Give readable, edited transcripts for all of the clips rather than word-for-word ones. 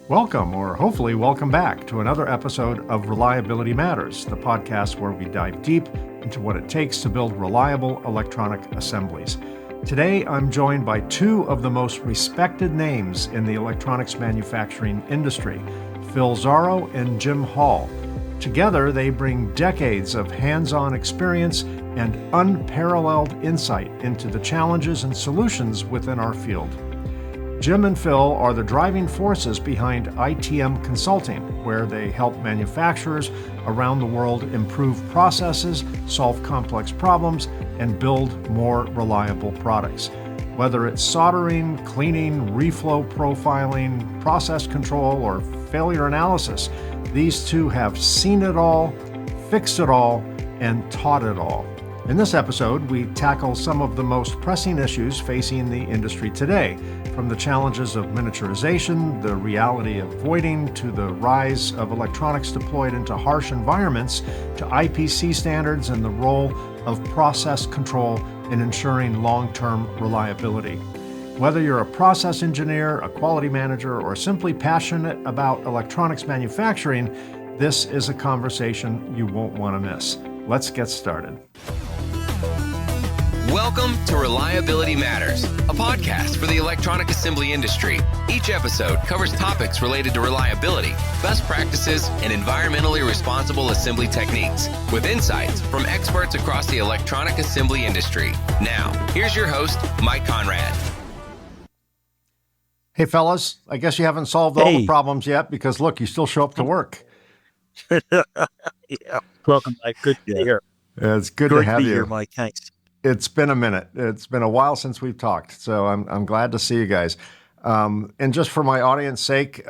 Welcome, or hopefully welcome back to another episode of Reliability Matters, the podcast where we dive deep into what it takes to build reliable electronic assemblies. Today, I'm joined by two of the most respected names in the electronics manufacturing industry, Phil Zarrow and Jim Hall. Together, they bring decades of hands-on experience and unparalleled insight into the challenges and solutions within our field. Jim and Phil are the driving forces behind ITM Consulting, where they help manufacturers around the world improve processes, solve complex problems, and build more reliable products. Whether it's soldering, cleaning, reflow profiling, process control, or failure analysis, these two have seen it all, fixed it all, and taught it all. In this episode, we tackle some of the most pressing issues facing the industry today, from the challenges of miniaturization, the reality of voiding, to the rise of electronics deployed into harsh environments, to IPC standards and the role of process control in ensuring long-term reliability. Whether you're a process engineer, a quality manager, or simply passionate about electronics manufacturing, this is a conversation you won't want to miss. Let's get started. Welcome to Reliability Matters, a podcast for the electronic assembly industry. Each episode covers topics related to reliability, best practices, and environmentally responsible assembly techniques, with insights from experts across the electronic assembly industry. Now, here's your host, Mike Konrad. Hey, fellas, I guess you haven't solved all the problems yet because, look, you still show up to work. Yeah. Welcome, Mike. Good to be here. It's good to have be you here, Mike. Thanks. It's been a minute. It's been a while since we've talked, so I'm glad to see you guys. And just for my audience sake,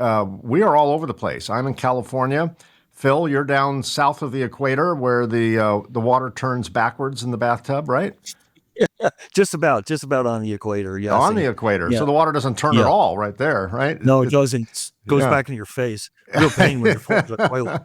we are all over the place. I'm in California. Phil, you're down south of the equator where the water turns backwards in the bathtub, right? Yeah, just about on the equator. Yes. On the equator. Yeah. So the water doesn't turn at all right there, right? No, it doesn't. It goes back in your face. Real pain when you're falling to the toilet.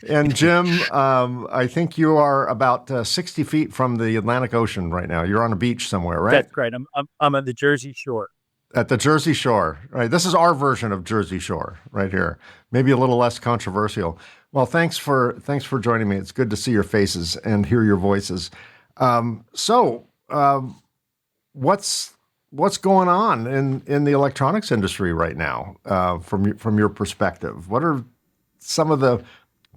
And Jim, I think you are about 60 feet from the Atlantic Ocean right now. You're on a beach somewhere, right? That's right. I'm on the Jersey Shore. At the Jersey Shore, right? This is our version of Jersey Shore right here. Maybe a little less controversial. Well, thanks for joining me. It's good to see your faces and hear your voices. What's going on in the electronics industry right now, from your perspective? What are some of the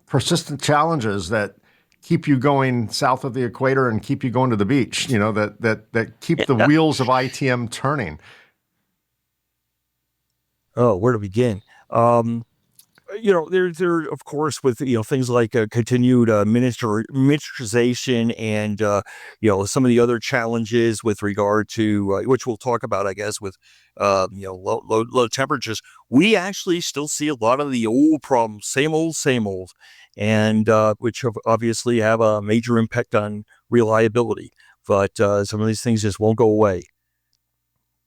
persistent challenges that keep you going south of the equator and keep you going to the beach? You know, that keep the wheels of ITM turning. Oh, where to begin? There of course with things like continued miniaturization and some of the other challenges with regard to which we'll talk about, I guess, with low temperatures. We actually still see a lot of the old problems, same old, and which obviously have a major impact on reliability. But some of these things just won't go away.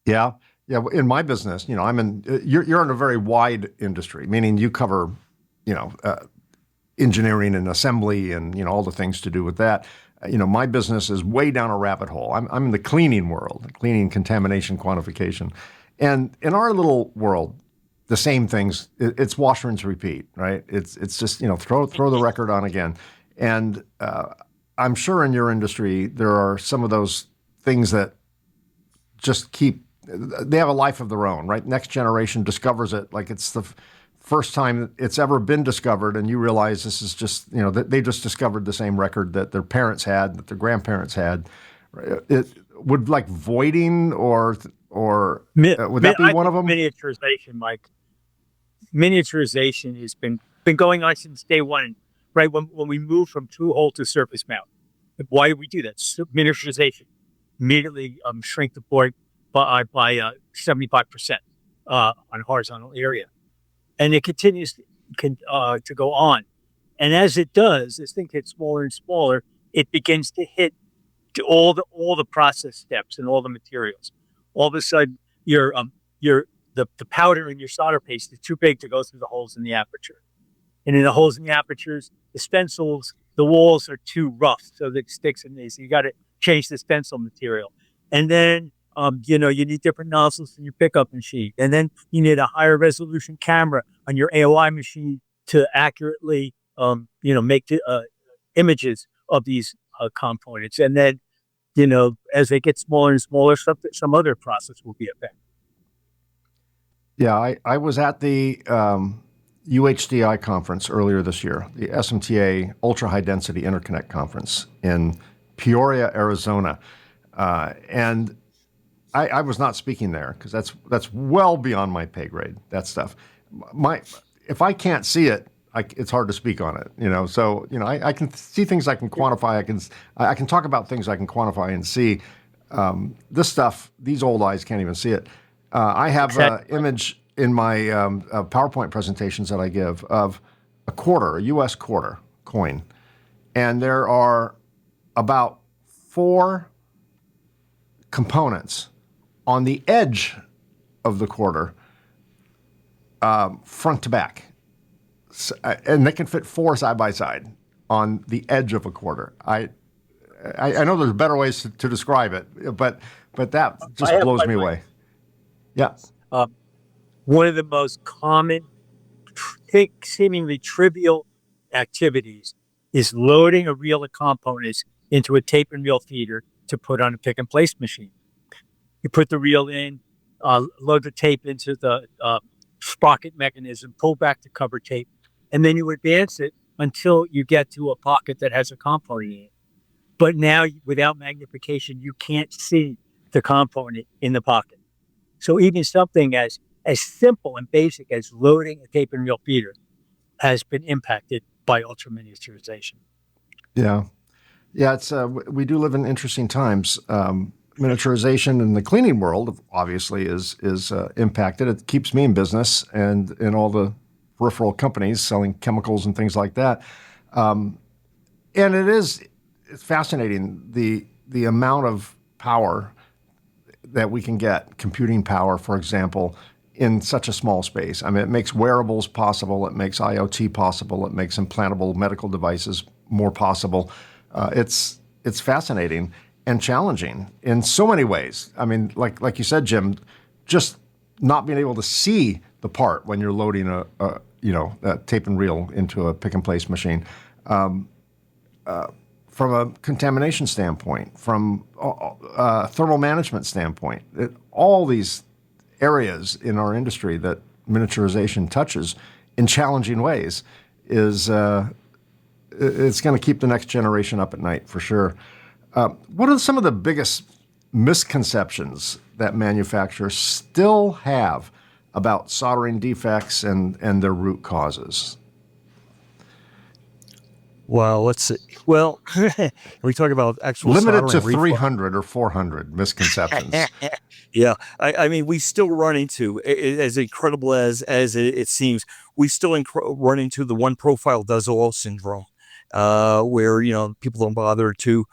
Yeah. Yeah, in my business, you're in a very wide industry, meaning you cover, engineering and assembly and, all the things to do with that. My business is way down a rabbit hole. I'm in the cleaning world, cleaning, contamination, quantification. And in our little world, the same things, it's wash, rinse, repeat, right? It's just, throw the record on again. And I'm sure in your industry, there are some of those things that just they have a life of their own, right? Next generation discovers it like it's the first time it's ever been discovered, and you realize this is just, that they just discovered the same record that their parents had, that their grandparents had. It would like voiding or would that be one of them? Miniaturization, Mike. Miniaturization has been going on since day one, right? When we moved from two-hole to surface mount. Why did we do that? Miniaturization. Immediately shrink the board by 75% on horizontal area, and it continues to go on. And as it does, this thing gets smaller and smaller. It begins to hit to all the process steps and all the materials. All of a sudden, the powder in your solder paste is too big to go through the holes in the aperture, and in the holes in the apertures, the stencils, the walls are too rough, so that it sticks in these. So you got to change the stencil material, and then You need different nozzles in your pickup machine. And then you need a higher resolution camera on your AOI machine to accurately, make the images of these components. And then, as they get smaller and smaller, some other process will be affected. Yeah, I was at the UHDI conference earlier this year, the SMTA Ultra High Density Interconnect Conference in Peoria, Arizona. And I was not speaking there because that's well beyond my pay grade, that stuff. If I can't see it, it's hard to speak on it, So, I can see things I can quantify. I can talk about things I can quantify and see. This stuff, these old eyes can't even see it. I have an image in my PowerPoint presentations that I give of a U.S. quarter coin, and there are about 4 components on the edge of the quarter, front to back. And they can fit 4 side by side on the edge of a quarter. I know there's better ways to describe it, but that just blows me away. Yeah. One of the most common, seemingly trivial activities is loading a reel of components into a tape and reel feeder to put on a pick and place machine. You put the reel in, load the tape into the sprocket mechanism, pull back the cover tape, and then you advance it until you get to a pocket that has a component in it. But now, without magnification, you can't see the component in the pocket. So even something as simple and basic as loading a tape and reel feeder has been impacted by ultra miniaturization. Yeah. Yeah, it's we do live in interesting times. Miniaturization in the cleaning world obviously is impacted. It keeps me in business and in all the peripheral companies selling chemicals and things like that. And it's fascinating the amount of power that we can get, computing power, for example, in such a small space. I mean, it makes wearables possible. It makes IoT possible. It makes implantable medical devices more possible. It's fascinating and challenging in so many ways. I mean, like you said, Jim, just not being able to see the part when you're loading a tape and reel into a pick and place machine. From a contamination standpoint, from a thermal management standpoint, all these areas in our industry that miniaturization touches in challenging ways it's going to keep the next generation up at night for sure. What are some of the biggest misconceptions that manufacturers still have about soldering defects and their root causes? Well, let's see. Well, we talk about actual limited to 300 or 400 misconceptions. Yeah, I mean, we still run into, as incredible as it seems, we still run into the one profile does all syndrome, where people don't bother to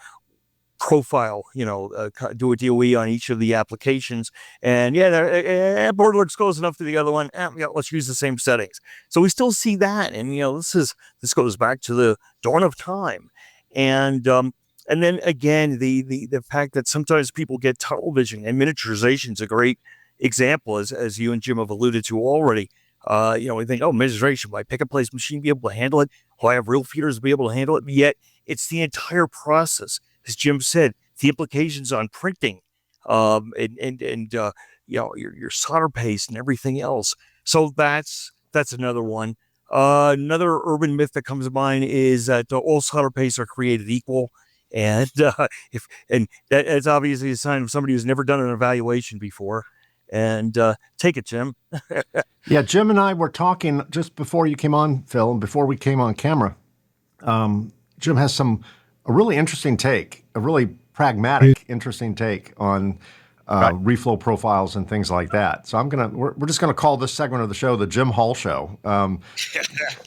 profile, do a DOE on each of the applications, and that board looks close enough to the other one. Let's use the same settings. So we still see that, and this goes back to the dawn of time, and then again the fact that sometimes people get tunnel vision, and miniaturization is a great example, as you and Jim have alluded to already. We think, miniaturization, will I pick a place machine be able to handle it? Will I have real feeders be able to handle it? But yet it's the entire process. As Jim said, the implications on printing, and your solder paste and everything else. So that's another one. Another urban myth that comes to mind is that all solder pastes are created equal, and that's obviously a sign of somebody who's never done an evaluation before. And take it, Jim. Yeah, Jim and I were talking just before you came on, Phil, and before we came on camera. Jim has a really interesting take, a really pragmatic, interesting take on reflow profiles and things like that. So we're just gonna call this segment of the show the Jim Hall Show.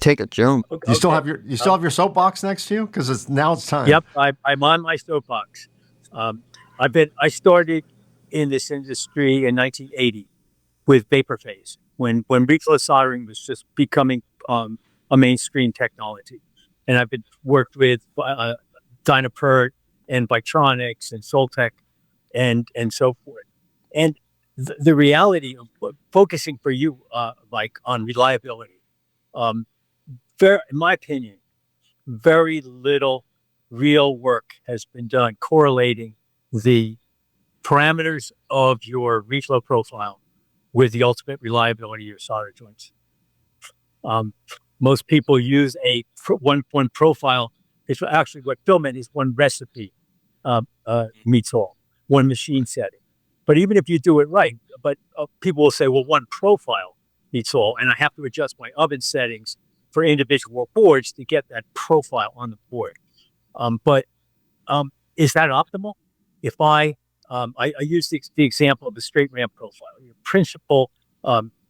Take it, Jim. Okay. You still have your soapbox next to you, because it's time. Yep, I'm on my soapbox. I started in this industry in 1980 with vapor phase when reflow soldering was just becoming a mainstream technology, and I've been worked with Dynapert and Victronics and Soltec and so forth. And the reality of focusing for you, like on reliability, um, in my opinion, very little real work has been done correlating the parameters of your reflow profile with the ultimate reliability of your solder joints. Most people use one profile. It's actually what Phil meant is one recipe meets all, one machine setting. But even if you do it right, but people will say, well, one profile meets all, and I have to adjust my oven settings for individual boards to get that profile on the board. But is that optimal? If I use the example of the straight ramp profile, your principal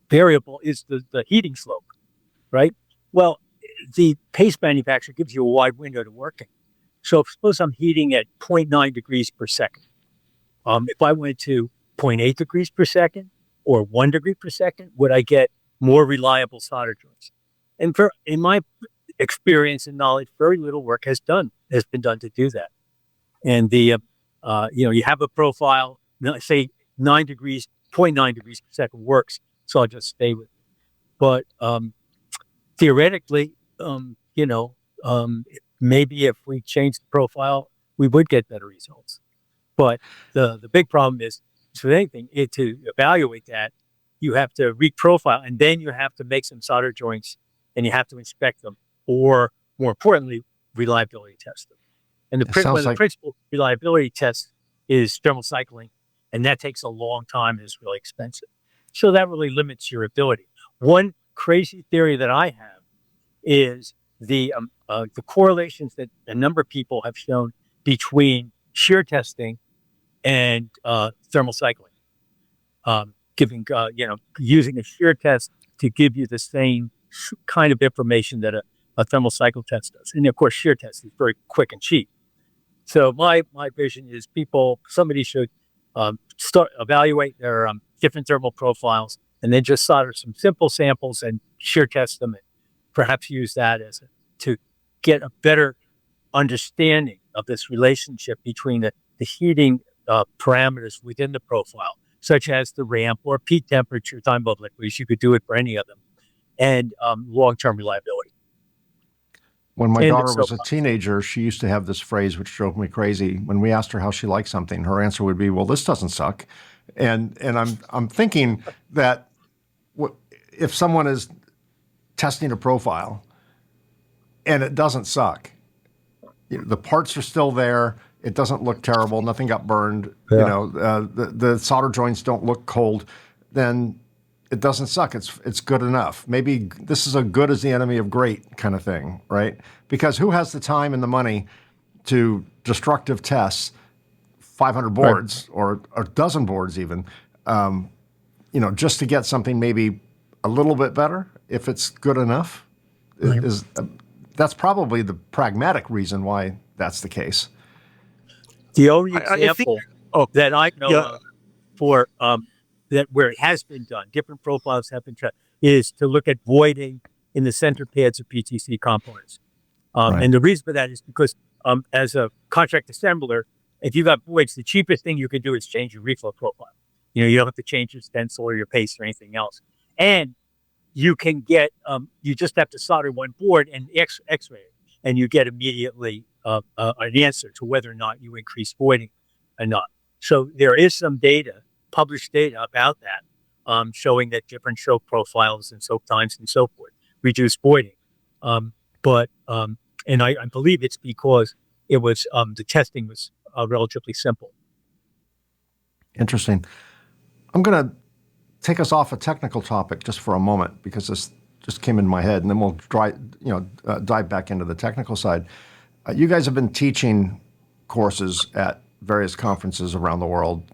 variable is the heating slope, right? Well, the paste manufacturer gives you a wide window to work in. So suppose I'm heating at 0.9 degrees per second. If I went to 0.8 degrees per second or 1 degree per second, would I get more reliable solder joints? And in my experience and knowledge, very little work has been done to do that. And you have a profile, say 9 degrees, 0.9 degrees per second works. So I'll just stay with it. But theoretically, maybe if we change the profile, we would get better results. But the big problem is, with anything, to evaluate that, you have to reprofile, and then you have to make some solder joints, and you have to inspect them, or more importantly, reliability test them. And one of the principal reliability tests is thermal cycling, and that takes a long time and is really expensive. So that really limits your ability. One crazy theory that I have is the correlations that a number of people have shown between shear testing and thermal cycling, using a shear test to give you the same kind of information that a thermal cycle test does. And of course, shear test is very quick and cheap. So my vision is somebody should evaluate their different thermal profiles, and then just solder some simple samples and shear test them, and perhaps use that to get a better understanding of this relationship between the heating parameters within the profile, such as the ramp or peak temperature, time above liquids. You could do it for any of them, and long-term reliability. When my daughter was a teenager, she used to have this phrase which drove me crazy. When we asked her how she liked something, her answer would be, "Well, this doesn't suck." And I'm thinking that if someone is testing a profile and it doesn't suck, the parts are still there, it doesn't look terrible, nothing got burned, the solder joints don't look cold, then it doesn't suck. It's good enough. Maybe this is a good as the enemy of great kind of thing, right? Because who has the time and the money to destructive test 500 boards or a dozen boards even, just to get something maybe a little bit better if it's good enough? That's probably the pragmatic reason why that's the case. The only example that I know of for that where it has been done, different profiles have been tried, is to look at voiding in the center pads of PTC components. And the reason for that is because as a contract assembler, if you got voids, the cheapest thing you can do is change your reflow profile. You don't have to change your stencil or your paste or anything else. And you can get, you just have to solder one board and X-ray it, and you get immediately an answer to whether or not you increase voiding or not. So there is some data, published data about that, showing that different choke profiles and soak times and so forth reduce voiding. And I believe it's because it was the testing was relatively simple. Interesting. I'm going to take us off a technical topic just for a moment because this just came in my head, and then we'll dive back into the technical side. You guys have been teaching courses at various conferences around the world,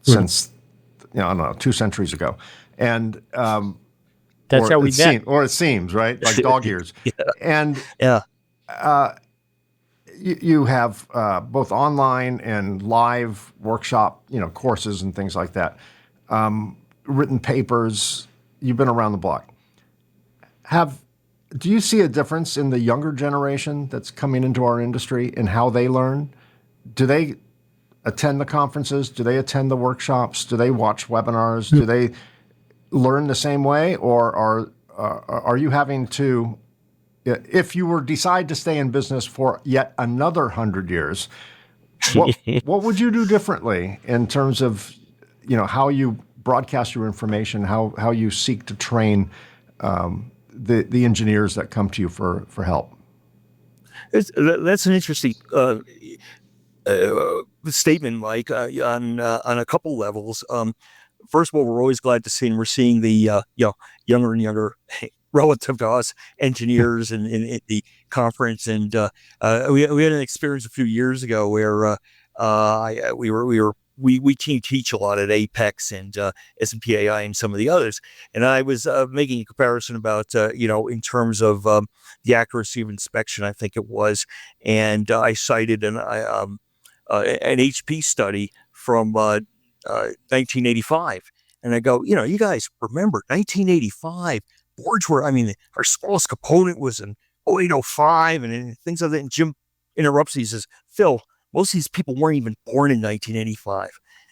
since I don't know, 2 centuries ago, and that's how we met. Or it seems right, like dog ears. And you have both online and live workshop, courses and things like that. Written papers. You've been around the block. Do you see a difference in the younger generation that's coming into our industry in how they learn? Do they attend the conferences? Do they attend the workshops? Do they watch webinars? Do they learn the same way, or are you having to, if you were decide to stay in business for yet another 100 years, what would you do differently in terms of, how you broadcast your information, how you seek to train the engineers that come to you for help? That's an interesting statement, Mike, on a couple levels. First of all, we're always glad to see, and we're seeing the younger and younger relative to us engineers in the conference. And we had an experience a few years ago where we teach a lot at Apex and SMT AI and some of the others. And I was making a comparison about in terms of the accuracy of inspection, I think it was, and I cited an HP study from 1985. And I go, you guys remember 1985 boards were, our smallest component was an 0805 and things like that. And Jim interrupts. He says, Phil, most of these people weren't even born in 1985.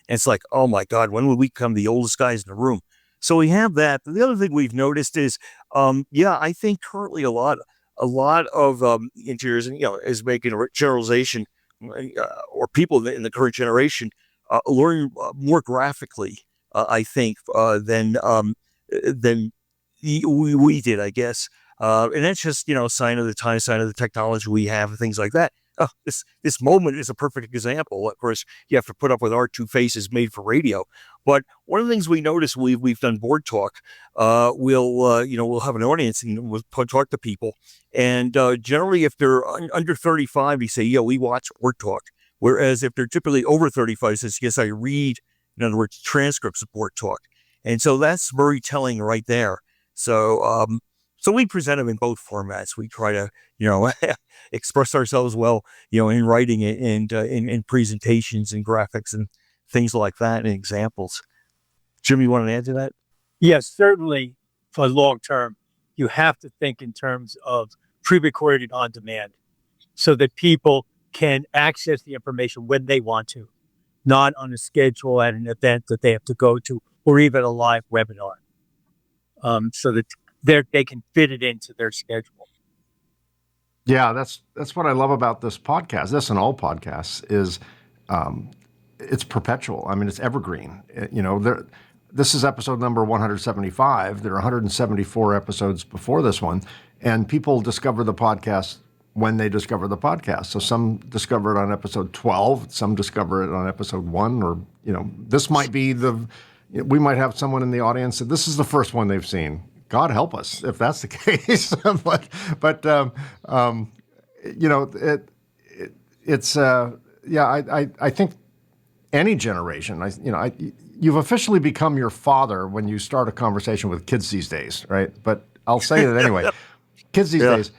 And it's like, oh my God, when will we become the oldest guys in the room? So we have that. The other thing we've noticed is, I think currently a lot of engineers, and is making a generalization, or people in the current generation learn more graphically, I think, than we did, I guess. And that's just, sign of the time, sign of the technology we have, and things like that. This moment is a perfect example. Of course, you have to put up with our two faces made for radio. But one of the things we notice, we've done board talk. We'll have an audience and we'll talk to people. And generally, if they're under 35, they say, we watch board talk. Whereas if they're typically over 35, it says, yes, I read, in other words, transcripts of board talk. And so that's very telling right there. So we present them in both formats. We try to, express ourselves well, in writing it and in presentations and graphics and things like that and examples. Jim, you want to add to that? Yes, certainly for long term, you have to think in terms of pre-recorded on demand so that people can access the information when they want to, not on a schedule at an event that they have to go to, or even a live webinar, so that they can fit it into their schedule. Yeah, that's what I love about this podcast. This and all podcasts is it's perpetual. It's evergreen. This is episode number 175. There are 174 episodes before this one, and people discover the podcast when they discover the podcast. So some discover it on episode 12, some discover it on episode 1, or this might be we might have someone in the audience that this is the first one they've seen. God help us if that's the case. I think any generation, you've officially become your father when you start a conversation with kids these days, right? But I'll say it anyway. Kids these days,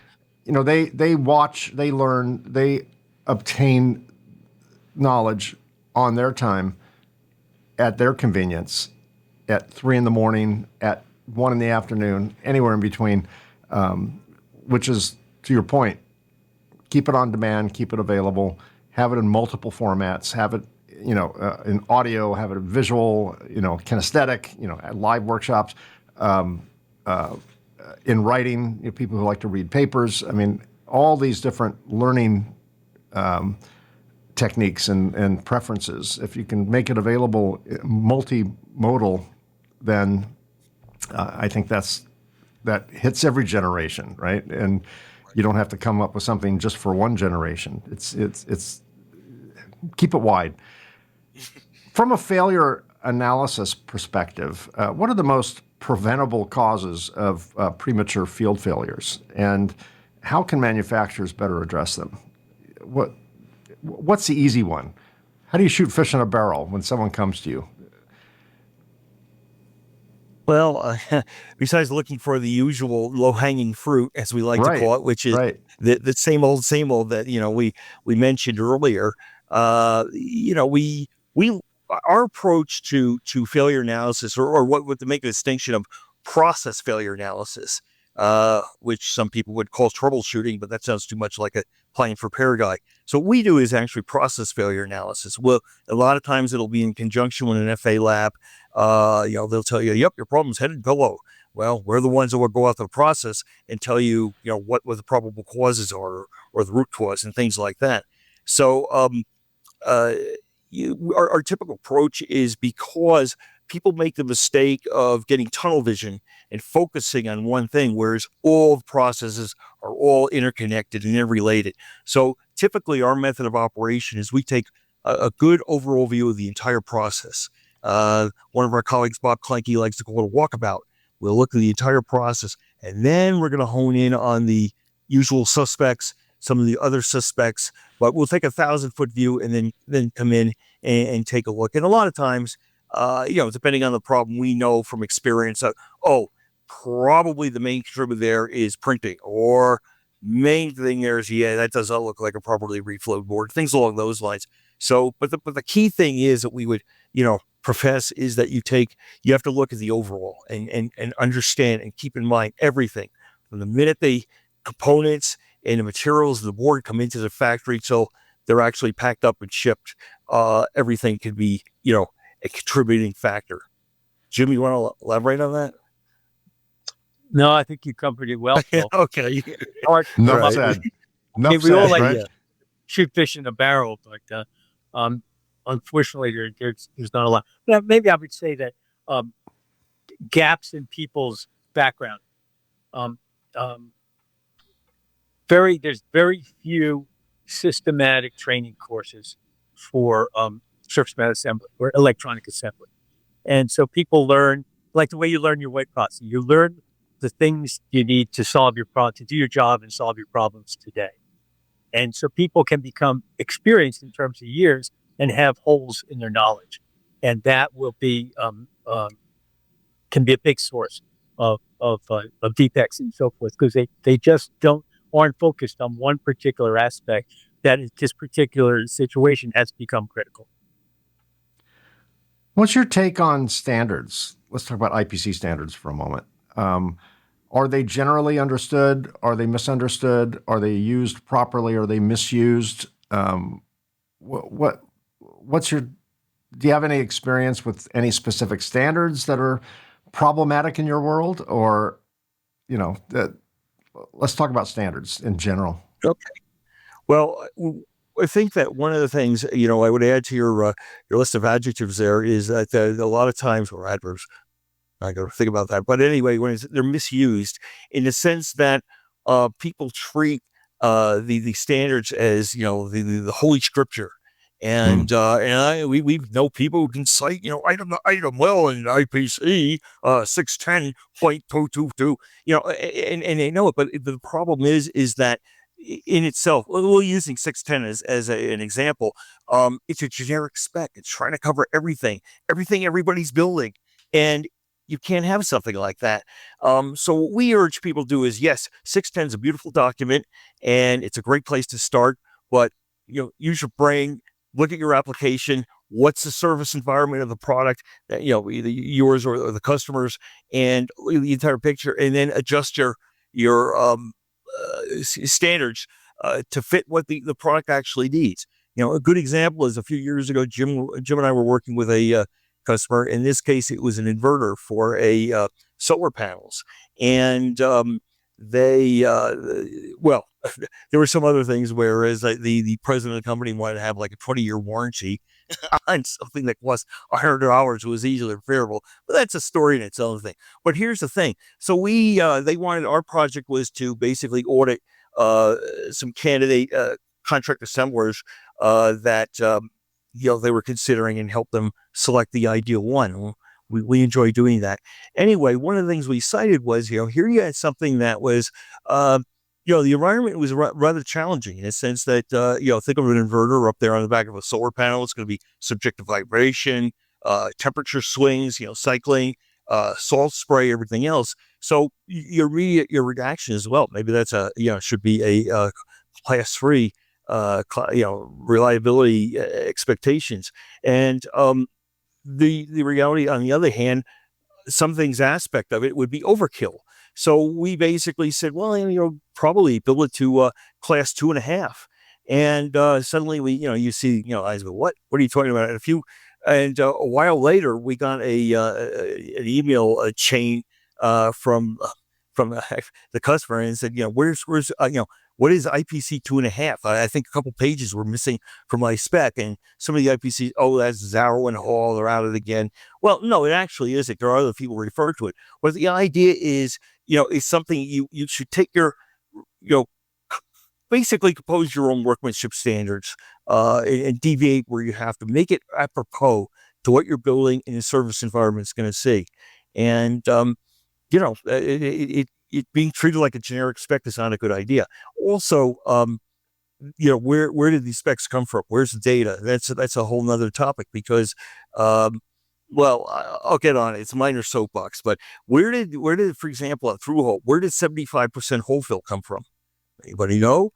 they watch, they learn, they obtain knowledge on their time, at their convenience, at 3 a.m, at 1 p.m, anywhere in between, which is, to your point, keep it on demand, keep it available, have it in multiple formats, have it, in audio, have it visual, kinesthetic, at live workshops, in writing, people who like to read papers. All these different learning techniques and preferences. If you can make it available multimodal, then I think that hits every generation, right? And you don't have to come up with something just for one generation. It's keep it wide. From a failure analysis perspective, what are the most preventable causes of premature field failures, and how can manufacturers better address them? What's the easy one? How do you shoot fish in a barrel when someone comes to you? Well, besides looking for the usual low-hanging fruit, as we like to call it, which is the same old that we mentioned earlier. Our approach to failure analysis, or what to make a distinction of process failure analysis, which some people would call troubleshooting, but that sounds too much like a appliance repair guy. So what we do is actually process failure analysis. Well, a lot of times it'll be in conjunction with an FA lab. They'll tell you, yep, your problem's headed below. Well, we're the ones that will go out to the process and tell you, what the probable causes are, or the root cause and things like that. So our typical approach is, because people make the mistake of getting tunnel vision and focusing on one thing, whereas all the processes are all interconnected and interrelated. So typically our method of operation is we take a good overall view of the entire process. One of our colleagues, Bob Klenke, likes to call it a walkabout. We'll look at the entire process, and then we're going to hone in on the usual suspects, some of the other suspects, but we'll take 1,000-foot view and then come in and take a look. And a lot of times, depending on the problem, we know from experience that, probably the main contributor there is printing, or main thing there is, that does not look like a properly reflowed board, things along those lines. So, but the key thing is that we would, profess is that you have to look at the overall and understand and keep in mind everything from the minute the components and the materials of the board come into the factory till they're actually packed up and shipped. Everything can be, a contributing factor. Jim, you want to elaborate on that? No, I think you covered it well. Okay. Enough said. We all like right? shoot fish in a barrel, but unfortunately, there's not a lot. Now, maybe I would say that gaps in people's background. There's very few systematic training courses for surface mount assembly or electronic assembly, and so people learn like the way you learn your weight processing. You learn the things you need to solve your problem, to do your job and solve your problems today. And so people can become experienced in terms of years and have holes in their knowledge. And that will be, can be a big source of defects and so forth, because they just aren't focused on one particular aspect that in this particular situation has become critical. What's your take on standards? Let's talk about IPC standards for a moment. Are they generally understood? Are they misunderstood? Are they used properly? Are they misused? Do you have any experience with any specific standards that are problematic in your world? Or, let's talk about standards in general. Okay. Well, I think that one of the things, I would add to your list of adjectives there is that a lot of times, or adverbs, I got to think about that. But anyway, when they're misused in the sense that people treat the standards as, the holy scripture. And we know people who can cite, item well in IPC 610.222, and they know it. But the problem is that in itself, we're using 610 as an example. It's a generic spec. It's trying to cover everything everybody's building. And you can't have something like that. So what we urge people to do is, yes, 610 is a beautiful document and it's a great place to start, but use your brain, look at your application. What's the service environment of the product that, either yours or the customers, and the entire picture, and then adjust your standards to fit what the product actually needs. A good example is a few years ago, Jim and I were working with a customer. In this case, it was an inverter for a solar panels, and there were some other things. Whereas the president of the company wanted to have like a 20-year warranty on something that cost $100 was easily repairable, but that's a story in its own thing. But here's the thing: so our project was to basically audit some candidate contract assemblers that they were considering, and help them select the ideal one. We enjoy doing that. Anyway, one of the things we cited was, here you had something that was, the environment was rather challenging in the sense that, think of an inverter up there on the back of a solar panel. It's going to be subject to vibration, temperature swings, cycling, salt spray, everything else. So your reaction as well, maybe that's should be a class 3, reliability expectations. And the reality, on the other hand, some things aspect of it would be overkill. So we basically said, well, probably build it to class 2.5. And suddenly you see, I go, what are you talking about? And a while later, we got an email chain from the customer and said, where's what is IPC 2.5? I think a couple pages were missing from my spec, and some of the IPC, that's Zarrow and Hall, they're out of it again. Well, no, it actually isn't. There are other people who refer to it. But the idea is, is something you should take your, basically compose your own workmanship standards and deviate where you have to, make it apropos to what you're building in a service environment is going to see. And, it being treated like a generic spec is not a good idea. Also, where did these specs come from? Where's the data? That's a whole nother topic because, I'll get on it. It's a minor soapbox, but where did, for example, at through hole, where did 75% hole fill come from? Anybody know?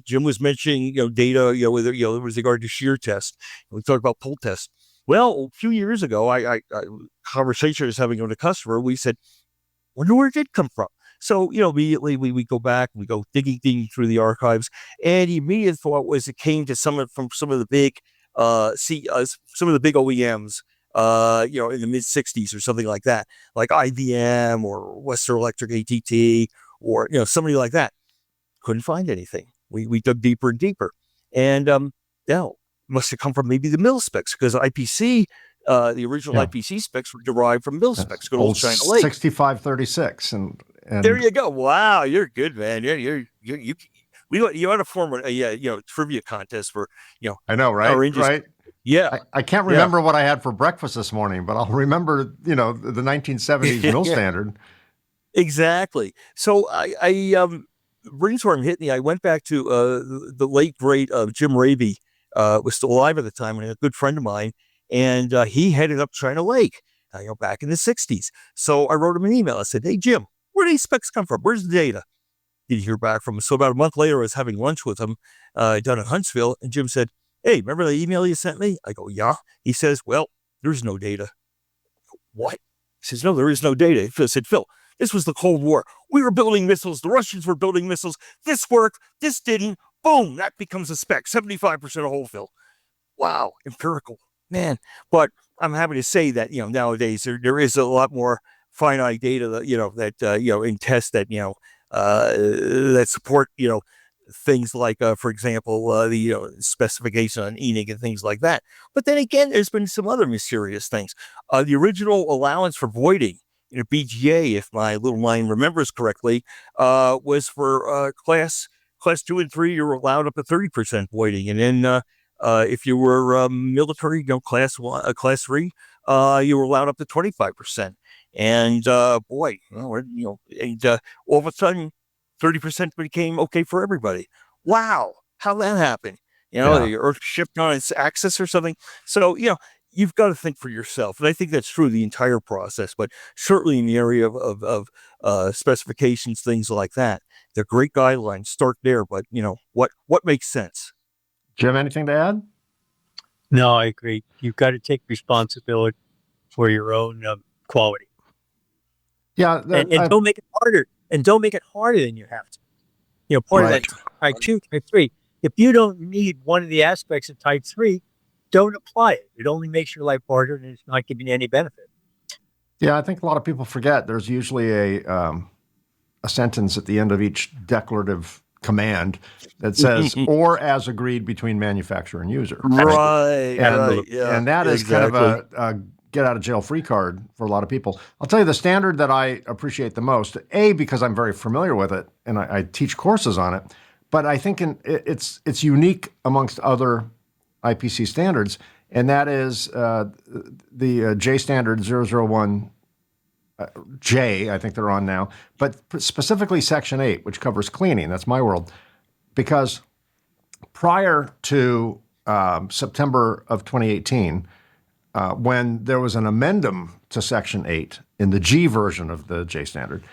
Jim was mentioning, data, with regard to shear test. We talked about pull test. Well, a few years ago, I conversation I was having with a customer, we said, wonder where it did come from. So, immediately we go back, we go digging through the archives, and the immediate thought was it came to some of the big, some of the big OEMs, in the mid 60s or something like that, like IBM or Western Electric ATT or, somebody like that. Couldn't find anything. We dug deeper and deeper. And, must have come from maybe the mill specs because IPC, the original IPC specs were derived from mill specs. Good old China Lake. 6536. And there you go. Wow, you're good, man. You ought to form a trivia contest for I know, right? Right. Yeah. I can't remember what I had for breakfast this morning, but I'll remember the 1970s mill standard. Exactly. So I brainstorm hit me. I went back to the late great Jim Raby. Was still alive at the time, and a good friend of mine, and he headed up China Lake, back in the 60s. So I wrote him an email. I said, hey, Jim, where do these specs come from? Where's the data? Didn't hear back from him. So about a month later, I was having lunch with him down in Huntsville, and Jim said, hey, remember the email you sent me? I go, yeah. He says, well, there's no data. What? He says, no, there is no data. I said, Phil, this was the Cold War. We were building missiles. The Russians were building missiles. This worked. This didn't. Boom, that becomes a spec, 75% of hole fill. Wow, empirical, man. But I'm happy to say that, nowadays there is a lot more finite data that, in tests that, that support, things like, for example, the specification on ENIG and things like that. But then again, there's been some other mysterious things. The original allowance for voiding in a BGA, if my little mind remembers correctly, was for class 2 and 3, you're allowed up to 30% voiding. And then if you were military, class 3, you were allowed up to 25%. And all of a sudden, 30% became okay for everybody. Wow, how'd that happen? The Earth shipped on its axis or something. So, you've got to think for yourself. And I think that's true the entire process, but certainly in the area of specifications, things like that. They're great guidelines. Start there, but what makes sense? Jim, anything to add? No, I agree. You've got to take responsibility for your own quality. Yeah, and don't make it harder. And don't make it harder than you have to. Part of that type 2, type 3. If you don't need one of the aspects of type 3, don't apply it. It only makes your life harder, and it's not giving you any benefit. Yeah, I think a lot of people forget there's usually a sentence at the end of each declarative command that says, or as agreed between manufacturer and user. Right. And that is kind of a get out of jail free card for a lot of people. I'll tell you the standard that I appreciate the most, because I'm very familiar with it and I teach courses on it, but I think it's unique amongst other IPC standards, and that is the J standard 001 J, I think they're on now, but specifically Section 8, which covers cleaning. That's my world. Because prior to September of 2018, when there was an amendum to Section 8 in the G version of the J standard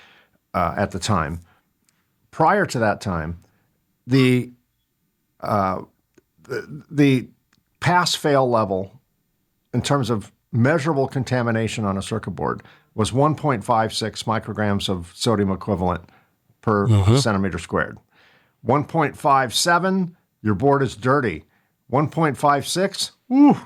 at the time, prior to that time, the pass-fail level in terms of measurable contamination on a circuit board was 1.56 micrograms of sodium equivalent per centimeter squared. 1.57, your board is dirty. 1.56,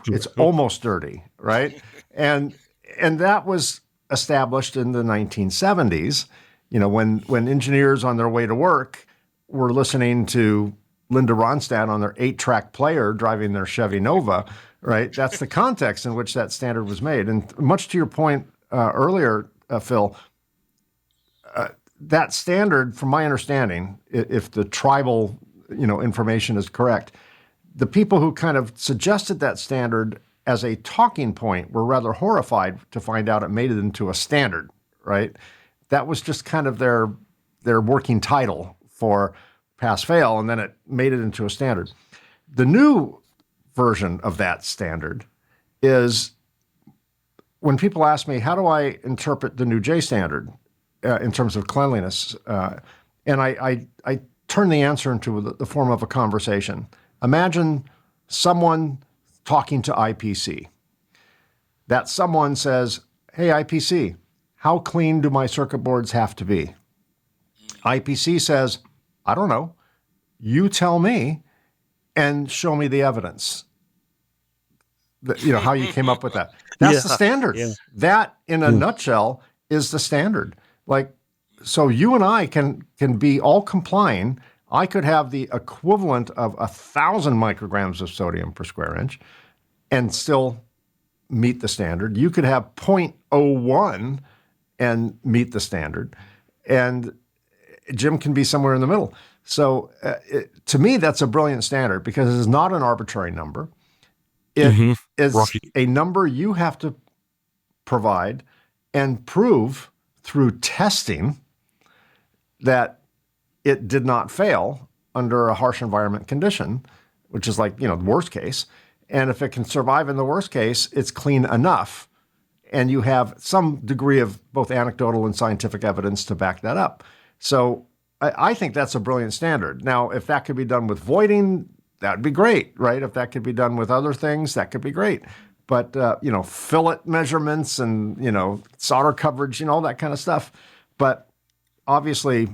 it's almost dirty, right? And that was established in the 1970s, when engineers on their way to work were listening to Linda Ronstadt on their 8-track player driving their Chevy Nova, right? That's the context in which that standard was made. And much to your point earlier, Phil, that standard, from my understanding, if the tribal, information is correct, the people who kind of suggested that standard as a talking point were rather horrified to find out it made it into a standard, right? That was just kind of their working title for pass-fail, and then it made it into a standard. The new version of that standard is when people ask me, how do I interpret the new J standard in terms of cleanliness? And I turn the answer into the form of a conversation. Imagine someone talking to IPC. That someone says, hey, IPC, how clean do my circuit boards have to be? IPC says, I don't know. You tell me and show me the evidence. How you came up with that. That's the standard. Yeah. That, in a nutshell, is the standard. So you and I can be all complying. I could have the equivalent of 1,000 micrograms of sodium per square inch and still meet the standard. You could have 0.01 and meet the standard. And Jim can be somewhere in the middle. So to me, that's a brilliant standard because it is not an arbitrary number. It is a number you have to provide and prove through testing that it did not fail under a harsh environment condition, which is the worst case. And if it can survive in the worst case, it's clean enough. And you have some degree of both anecdotal and scientific evidence to back that up. So I think that's a brilliant standard. Now, if that could be done with voiding, that'd be great, right? If that could be done with other things, that could be great. But, fillet measurements and, solder coverage, all that kind of stuff. But obviously,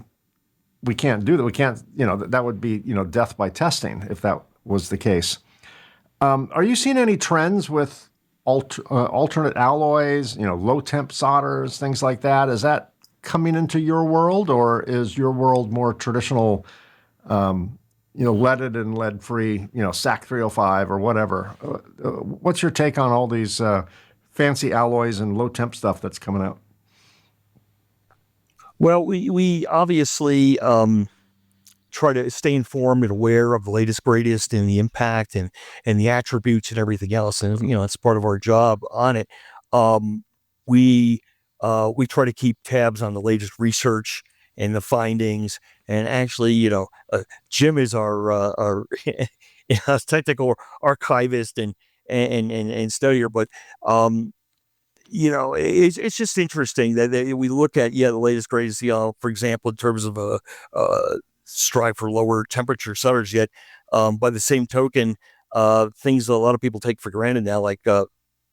we can't do that. We can't, that would be, death by testing if that was the case. Are you seeing any trends with alternate alloys, low temp solders, things like that? Is that coming into your world, or is your world more traditional, leaded and lead-free, SAC 305 or whatever? What's your take on all these fancy alloys and low temp stuff that's coming out? Well, we obviously try to stay informed and aware of the latest, greatest in the impact and the attributes and everything else. And, it's part of our job on it. We try to keep tabs on the latest research and the findings. And actually, Jim is our technical archivist and studier, but it's just interesting that we look at the latest, greatest. For example, in terms of strive for lower temperature solders. Yet, by the same token, things that a lot of people take for granted now, like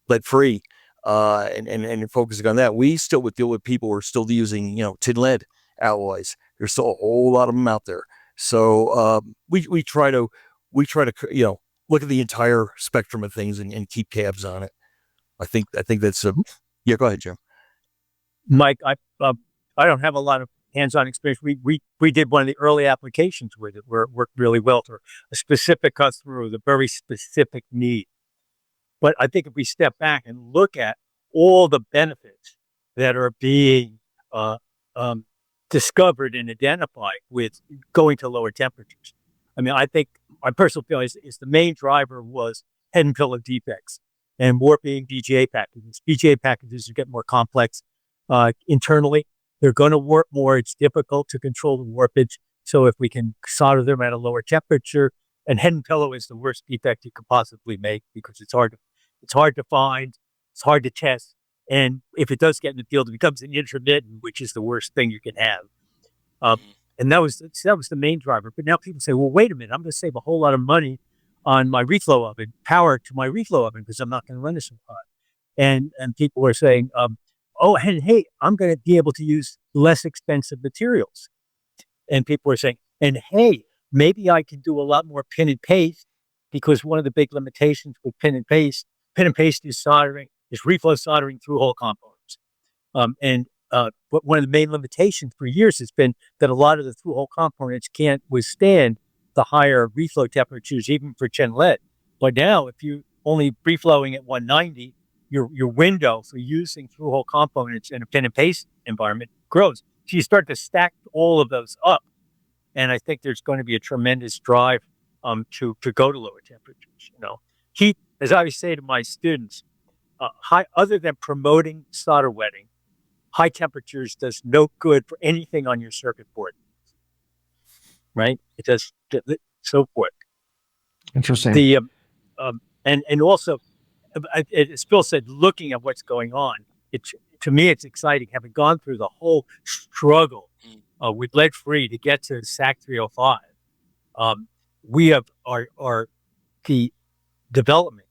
lead free, and focusing on that, we still would deal with people who are still using tin lead alloys. There's still a whole lot of them out there. So we try to look at the entire spectrum of things and keep tabs on it. I think that's yeah. Go ahead, Jim. Mike, I don't have a lot of hands-on experience. We did one of the early applications with it where it worked really well for a specific customer with a very specific need. But I think if we step back and look at all the benefits that are being discovered and identified with going to lower temperatures, I mean, I think my personal feeling is the main driver was head and pillow defects and warping BGA packages. BGA packages get more complex internally. They're going to warp more. It's difficult to control the warpage. So if we can solder them at a lower temperature, and head and pillow is the worst defect you could possibly make because it's hard to find, it's hard to test, and if it does get in the field, it becomes an intermittent, which is the worst thing you can have. And that was the main driver. But now people say, well, wait a minute, I'm going to save a whole lot of money on my reflow oven, power to my reflow oven, because I'm not going to run this so hot. And people are saying, oh, and hey, I'm going to be able to use less expensive materials. And people were saying, and hey, maybe I can do a lot more pin and paste, because one of the big limitations with pin and paste is reflow soldering through hole components. But one of the main limitations for years has been that a lot of the through hole components can't withstand the higher reflow temperatures, even for chin lead. But now, if you only reflowing at 190, your window for using through hole components in a pin and paste environment grows. So you start to stack all of those up, and I think there's going to be a tremendous drive to go to lower temperatures. Heat, as I always say to my students, other than promoting solder wetting, high temperatures does no good for anything on your circuit board. Right? It does so forth. Interesting. And also, as Phil said, looking at what's going on, to me it's exciting, having gone through the whole struggle with lead free to get to SAC 305. We have the development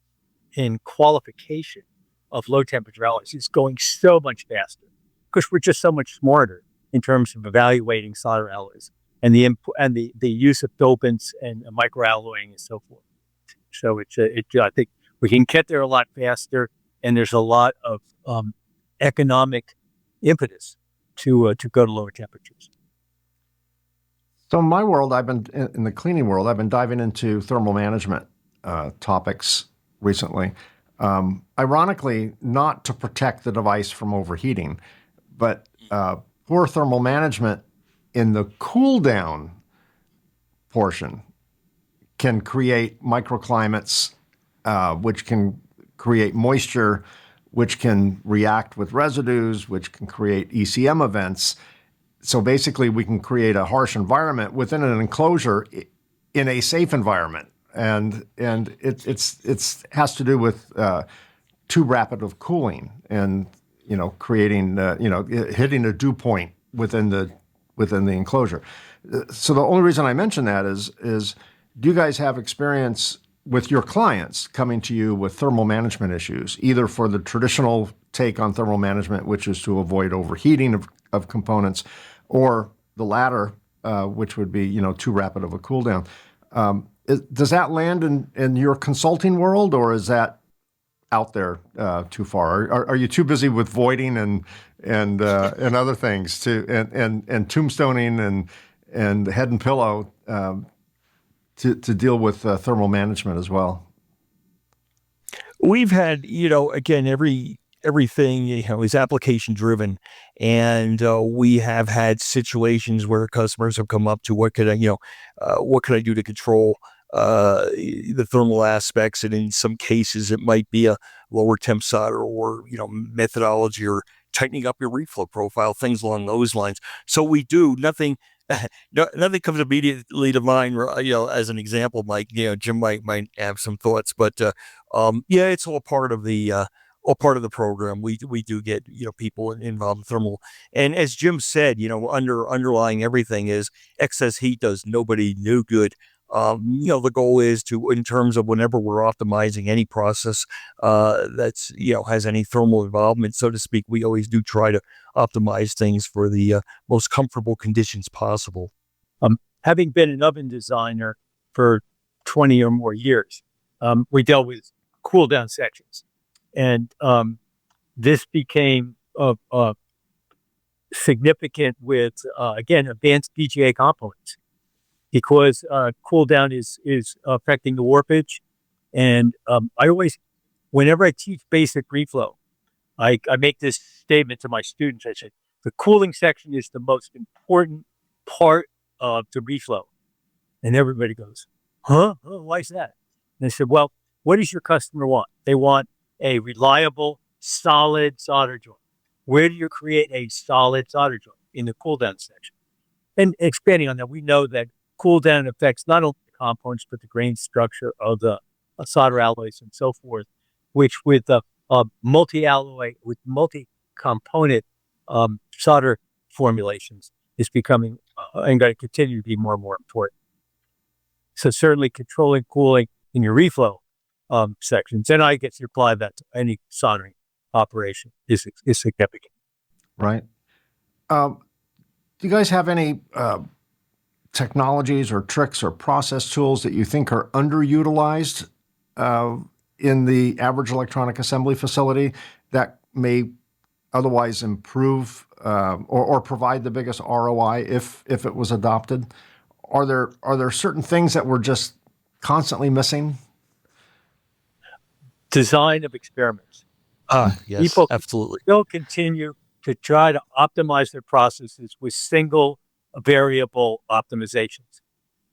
and qualification of low temperature alloys is going so much faster because we're just so much smarter in terms of evaluating solder alloys and the use of dopants and microalloying and so forth. So I think we can get there a lot faster, and there's a lot of economic impetus to go to lower temperatures. So in my world, in the cleaning world, I've been diving into thermal management topics recently. Ironically, not to protect the device from overheating, but poor thermal management in the cool down portion can create microclimates, which can create moisture, which can react with residues, which can create ECM events. So basically, we can create a harsh environment within an enclosure in a safe environment, and it has to do with too rapid of cooling and creating hitting a dew point within the enclosure. So the only reason I mention that is do you guys have experience with your clients coming to you with thermal management issues, either for the traditional take on thermal management, which is to avoid overheating of components, or the latter, which would be too rapid of a cool down? Does that land in your consulting world, or is that out there too far? Are you too busy with voiding and other things and tombstoning and head and pillow to deal with thermal management as well? We've had, again, everything, is application driven. And we have had situations where customers have come up to what could I do to control the thermal aspects. And in some cases, it might be a lower temp solder or, methodology or tightening up your reflow profile, things along those lines. So we do nothing. Nothing comes immediately to mind, as an example, Mike. Jim might have some thoughts, but it's all part of the program. We do get people involved in thermal, and as Jim said, underlying everything is excess heat does nobody no good. The goal is to, in terms of whenever we're optimizing any process that's has any thermal involvement, so to speak, we always do try to optimize things for the most comfortable conditions possible. Having been an oven designer for 20 or more years, we dealt with cool down sections, and this became significant with again advanced VGA components, because cool down is affecting the warpage. And I always, whenever I teach basic reflow, I make this statement to my students. I say, the cooling section is the most important part of the reflow. And everybody goes, huh? Oh, why is that? And I said, well, what does your customer want? They want a reliable, solid solder joint. Where do you create a solid solder joint? In the cool down section. And expanding on that, we know that cool down affects not only the components, but the grain structure of the solder alloys and so forth, which with the multi-alloy, with multi-component solder formulations is becoming and going to continue to be more and more important. So certainly controlling cooling in your reflow sections, and I guess you apply that to any soldering operation is significant. Right. Do you guys have any technologies or tricks or process tools that you think are underutilized in the average electronic assembly facility that may otherwise improve or provide the biggest ROI if it was adopted? Are there certain things that we're just constantly missing? Design of experiments. Yes, People absolutely. still continue to try to optimize their processes with single variable optimizations.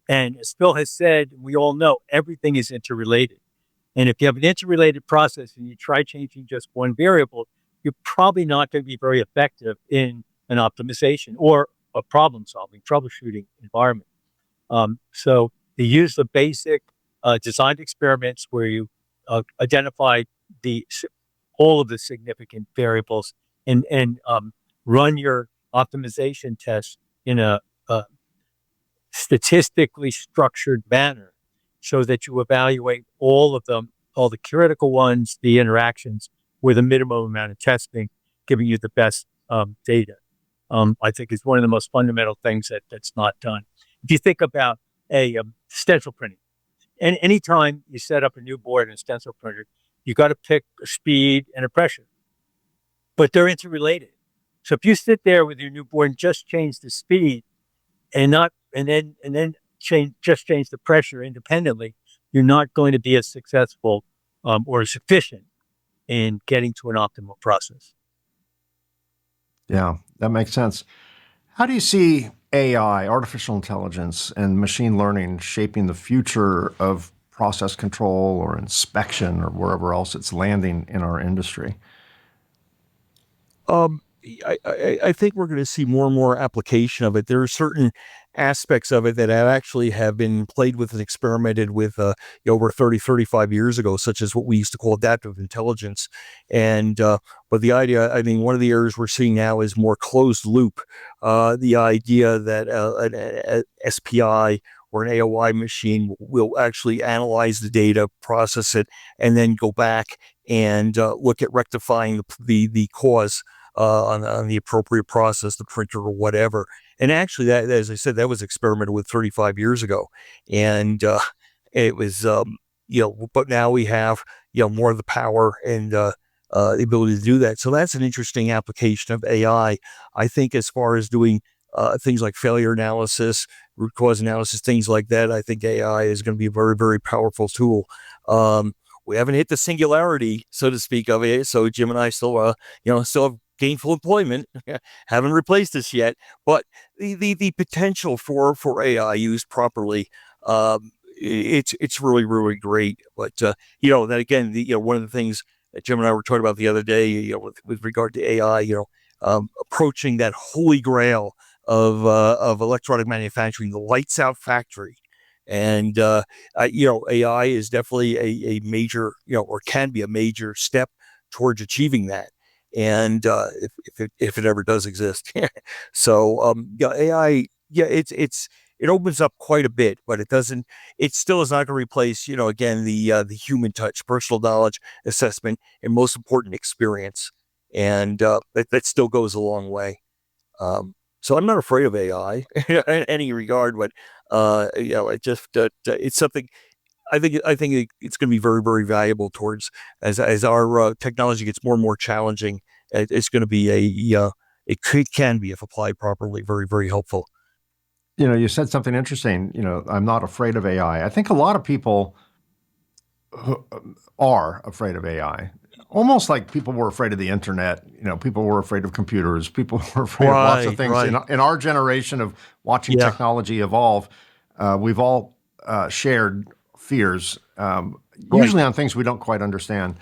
And as Phil has said, we all know everything is interrelated. And if you have an interrelated process and you try changing just one variable, you're probably not going to be very effective in an optimization or a problem solving, troubleshooting environment. So they use the basic designed experiments where you identify the all of the significant variables and run your optimization tests in a statistically structured manner so that you evaluate all of them, all the critical ones, the interactions with a minimum amount of testing, giving you the best data. I think is one of the most fundamental things that's not done. If you think about a stencil printing, and anytime you set up a new board in a stencil printer, you got to pick a speed and a pressure, but they're interrelated. So if you sit there with your new board and just change the speed and then change the pressure independently, you're not going to be as successful or as efficient in getting to an optimal process. Yeah, that makes sense. How do you see AI, artificial intelligence, and machine learning shaping the future of process control or inspection or wherever else it's landing in our industry? Um, I think we're going to see more and more application of it. There are certain aspects of it that actually have been played with and experimented with over 30, 35 years ago, such as what we used to call adaptive intelligence. And but the idea, I mean, one of the areas we're seeing now is more closed loop. The idea that an SPI or an AOI machine will actually analyze the data, process it, and then go back and look at rectifying the cause on the appropriate process, the printer or whatever. And actually, that, as I said, that was experimented with 35 years ago, and it was But now we have more of the power and the ability to do that. So that's an interesting application of AI. I think as far as doing things like failure analysis, root cause analysis, things like that, I think AI is going to be a very, very powerful tool. We haven't hit the singularity, so to speak, of it. So Jim and I still have gainful employment, haven't replaced us yet. But the potential for AI used properly, it's really, really great. But then again, one of the things that Jim and I were talking about the other day, with regard to AI, approaching that holy grail of electronic manufacturing, the lights out factory. And AI is definitely a major, or can be a major step towards achieving that. And if it ever does exist, so AI, it opens up quite a bit, but it doesn't. It still is not going to replace, again, the human touch, personal knowledge, assessment, and most important, experience. And that still goes a long way. So I'm not afraid of AI in any regard, but it's something I think it's going to be very, very valuable towards as our technology gets more and more challenging. It's going to be can be, if applied properly, very, very helpful. You said something interesting. I'm not afraid of AI. I think a lot of people are afraid of AI. Almost like people were afraid of the internet. People were afraid of computers. People were afraid of lots of things. Right. In our generation of watching technology evolve, we've all shared fears, usually on things we don't quite understand.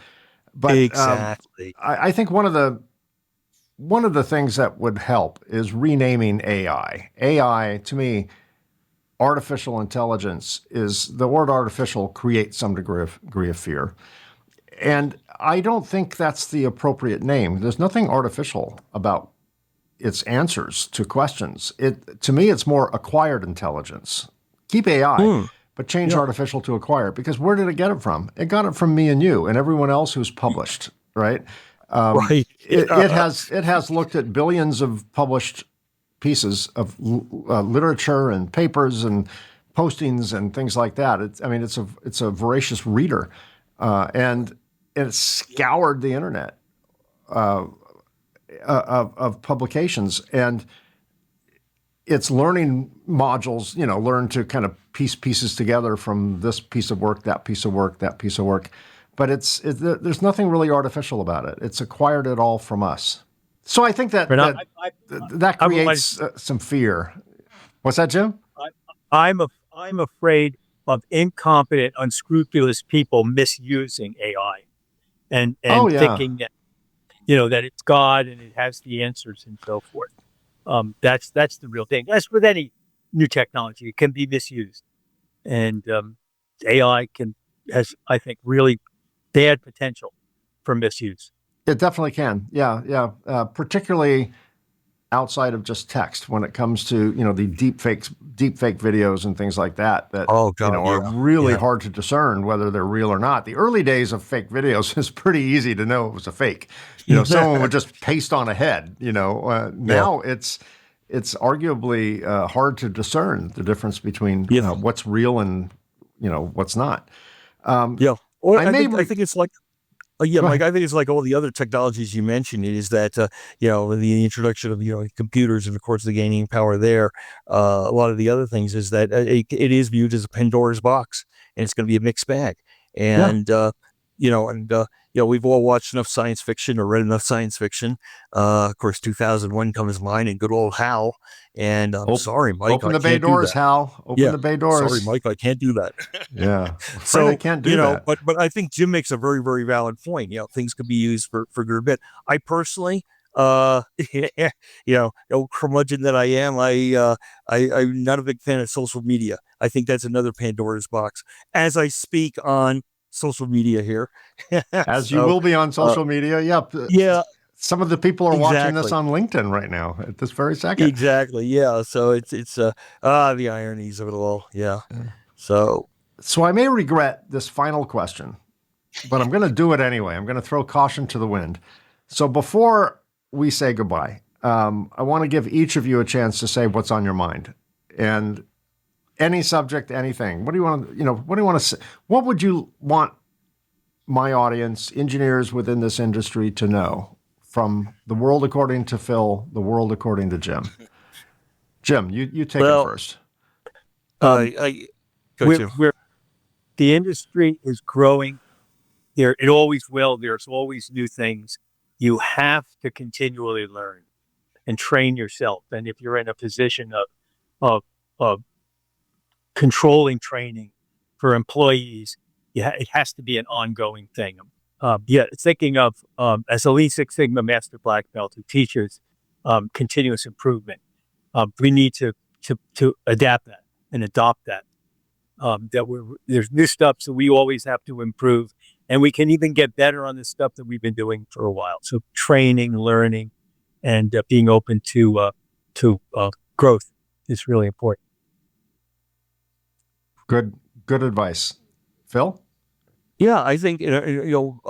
But exactly. I think one of the things that would help is renaming AI. AI, to me, artificial intelligence, is the word artificial creates some degree of fear. And I don't think that's the appropriate name. There's nothing artificial about its answers to questions. To me, it's more acquired intelligence. Keep AI, but change artificial to acquired. Because where did it get it from? It got it from me and you and everyone else who's published, right? Right. it has looked at billions of published pieces of literature and papers and postings and things like that. It's a voracious reader, and it's scoured the internet of publications, and it's learning modules. Learn to kind of piece pieces together from this piece of work, that piece of work, that piece of work. But there's nothing really artificial about it. It's acquired it all from us. So I think that creates some fear. What's that, Jim? I'm afraid of incompetent, unscrupulous people misusing AI and thinking that that it's God and it has the answers and so forth. That's the real thing. As with any new technology, it can be misused, and AI has, I think, really bad potential for misuse. It definitely can. Yeah. Particularly outside of just text, when it comes to the deep fake videos and things like that are really hard to discern whether they're real or not. The early days of fake videos is pretty easy to know it was a fake. Someone would just paste on a head. Now it's arguably hard to discern the difference between what's real and what's not. Or I think it's like. Mike, I think it's like all the other technologies you mentioned, is that, the introduction of, computers and, of course, the gaining power there. A lot of the other things is that it is viewed as a Pandora's box, and it's going to be a mixed bag. And, we've all watched enough science fiction or read enough science fiction. Of course, 2001 comes to mind, and good old Hal. And I'm sorry, Mike. Open the bay doors, Hal. Open the bay doors. Sorry, Mike, I can't do that. Yeah. So I can't do that. But I think Jim makes a very, very valid point. Things could be used for good bit. I personally, curmudgeon that I am, I'm not a big fan of social media. I think that's another Pandora's box. As I speak on social media here, you will be on social media. Yeah. Some of the people are watching this on LinkedIn right now at this very second. Exactly. Yeah. So it's the ironies of it all. Yeah. So I may regret this final question, but I'm going to do it anyway. I'm going to throw caution to the wind. So before we say goodbye, I want to give each of you a chance to say what's on your mind, and any subject, anything. What do you want to say? What would you want my audience, engineers within this industry, to know from the world according to Phil, the world according to Jim? Jim, you take it first. The industry is growing. It always will. There's always new things. You have to continually learn and train yourself. And if you're in a position of controlling training for employees, it has to be an ongoing thing. Thinking of as a Lean Six Sigma Master Black Belt who teaches continuous improvement, we need to adapt that and adopt that. There's new stuff, so we always have to improve, and we can even get better on the stuff that we've been doing for a while. So training, learning, and being open to growth is really important. Good advice, Phil. Yeah, I think along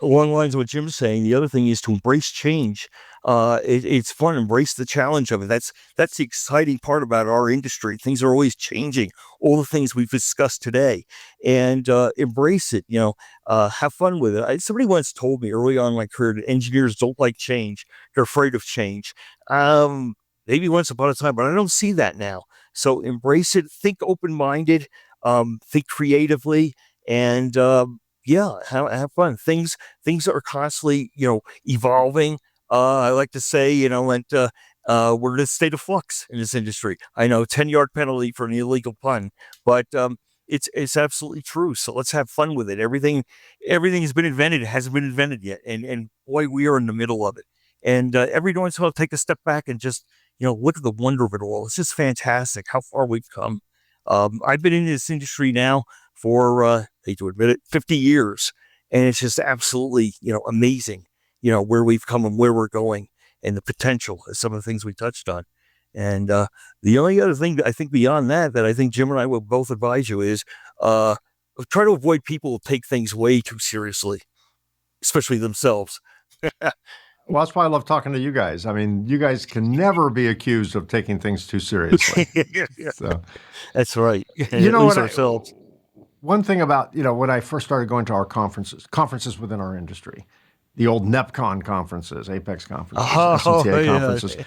the lines of what Jim's saying, the other thing is to embrace change. It's fun. Embrace the challenge of it. That's the exciting part about our industry. Things are always changing. All the things we've discussed today, and embrace it. Have fun with it. Somebody once told me early on in my career that engineers don't like change. They're afraid of change. Maybe once upon a time, but I don't see that now. So embrace it. Think open-minded. Think creatively, and have fun. Things are constantly evolving. I like to say, we're in a state of flux in this industry. I know 10-yard penalty for an illegal pun, but it's absolutely true. So let's have fun with it. Everything has been invented. It hasn't been invented yet. And boy, we are in the middle of it. And every once in a while, take a step back and just, look at the wonder of it all. It's just fantastic how far we've come. I've been in this industry now for, hate to admit it, 50 years. And it's just absolutely, amazing, where we've come and where we're going and the potential of some of the things we touched on. And the only other thing that I think beyond that I think Jim and I will both advise you is try to avoid people who take things way too seriously, especially themselves. Well, that's why I love talking to you guys. I mean, you guys can never be accused of taking things too seriously. So, That's right. you At know least what? ourselves. One thing about, when I first started going to our conferences within our industry, the old NEPCON conferences, Apex conferences, Oh, SMTA yeah. conferences,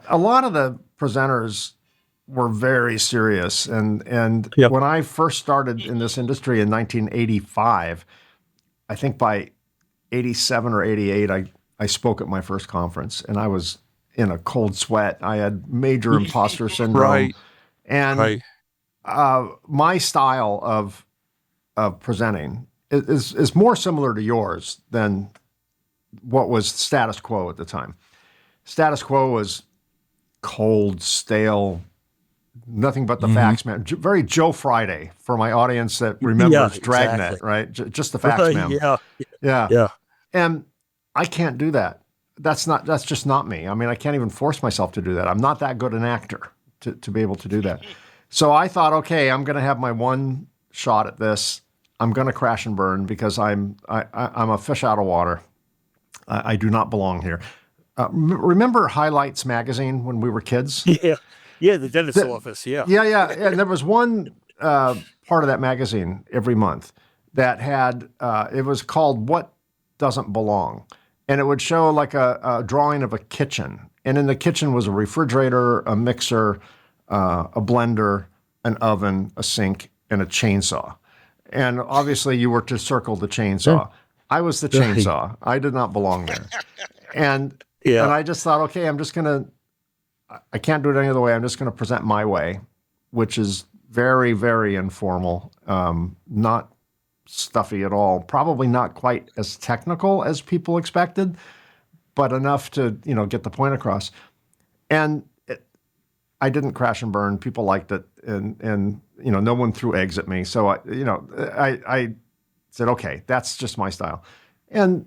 a lot of the presenters were very serious. And Yep. when I first started in this industry in 1985, I think by 87 or 88, I spoke at my first conference, and I was in a cold sweat. I had major imposter syndrome. Right. And Right. my style of presenting is more similar to yours than what was status quo at the time. Status quo was cold, stale, nothing but the Hmm. facts, man. Very Joe Friday for my audience that Yeah, remembers exactly. Dragnet, right? Just the facts, Right. ma'am. Yeah. Yeah. Yeah. And I can't do that. That's just not me. I mean, I can't even force myself to do that. I'm not that good an actor to be able to do that. So I thought, okay, I'm going to have my one shot at this. I'm going to crash and burn because I'm a fish out of water. I do not belong here. Remember Highlights magazine when we were kids? Yeah. Yeah. The dentist's The- office. Yeah. yeah. And there was one part of that magazine every month that had, it was called What Doesn't Belong. And it would show like a drawing of a kitchen. And in the kitchen was a refrigerator, a mixer, a blender, an oven, a sink, and a chainsaw. And obviously you were to circle the chainsaw. I was the Right. chainsaw. I did not belong there. And Yeah. and I just thought, okay, I can't do it any other way. I'm just going to present my way, which is very, very informal, not stuffy at all. Probably not quite as technical as people expected, but enough to get the point across. And I didn't crash and burn. People liked it, and no one threw eggs at me. So I said, okay, that's just my style, and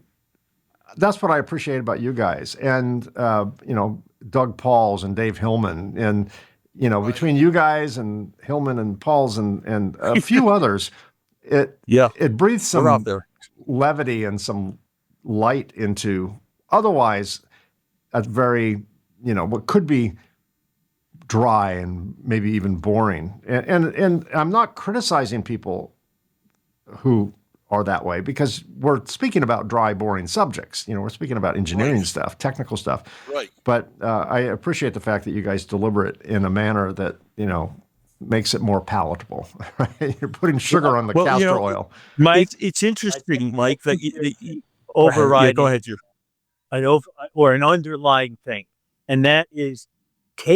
that's what I appreciate about you guys, and Doug Pauls and Dave Hillman, and between you guys and Hillman and Pauls and a few others, it Yeah. it breathes We're out some there. levity and some light into otherwise a very what could be dry and maybe even boring. And I'm not criticizing people who are that way because we're speaking about dry, boring subjects. We're speaking about engineering stuff, technical stuff. Right. But I appreciate the fact that you guys deliver it in a manner that makes it more palatable. Right? You're putting sugar on the Well, castor oil. Mike, it's interesting, Mike, that you go ahead. overriding Yeah, go ahead, Jim. an underlying thing, and that is,